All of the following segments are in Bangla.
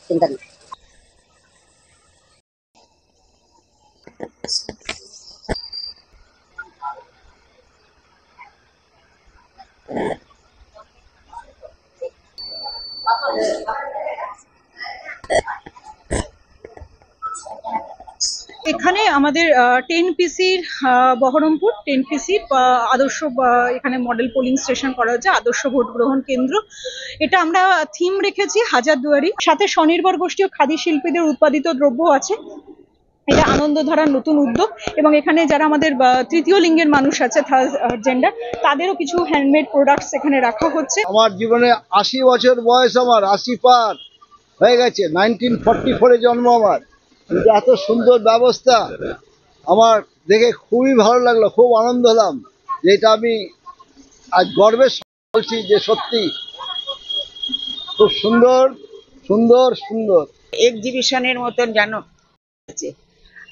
চিন্তা নেই। এখানে আমাদের 10 পিসির বহরমপুর 10 পিসির আদর্শ এখানে মডেল পোলিং স্টেশন করা হচ্ছে, আদর্শ ভোট গ্রহণ কেন্দ্র। এটা আমরা থিম রেখেছি হাজারদুয়ারি, সাথে স্বনির্ভর গোষ্ঠী ও খাদি শিল্পীদের উৎপাদিত দ্রব্য আছে। এটা আনন্দধারার নতুন উদ্যোগ, এবং এখানে যারা আমাদের তৃতীয় লিঙ্গের মানুষ আছে, থার্ড জেন্ডার, তাদেরও কিছু হ্যান্ডমেড প্রোডাক্টস এখানে রাখা হচ্ছে। আমার জীবনে 80 বছর বয়স, আমার 80 পার হয়ে গেছে। 1944-এ জন্ম আমার। কিন্তু এত সুন্দর ব্যবস্থা আমার দেখে খুবই ভালো লাগলো, খুব আনন্দ হলাম। যেটা আমি আজ গর্বের সঙ্গে বলছি যে সত্যি খুব সুন্দর সুন্দর সুন্দর এক্সিবিশনের মতন যেন হয়েছে।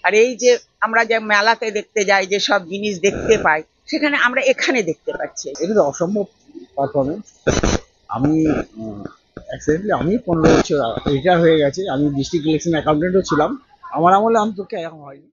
আর এই যে আমরা যে মেলাতে দেখতে যাই, যে সব জিনিস দেখতে পাই, সেখানে আমরা এখানে দেখতে পাচ্ছি। এটা তো অসম্ভব পারফরমেন্স। আমি অ্যাক্সিডেন্টলি আমি 15 বছর রিটায়ার হয়ে গেছে। আমি ডিস্ট্রিক্ট ইলেকশন অ্যাকাউন্টেন্টও ছিলাম। আমার আমলে অন্তত এরকম হয়নি।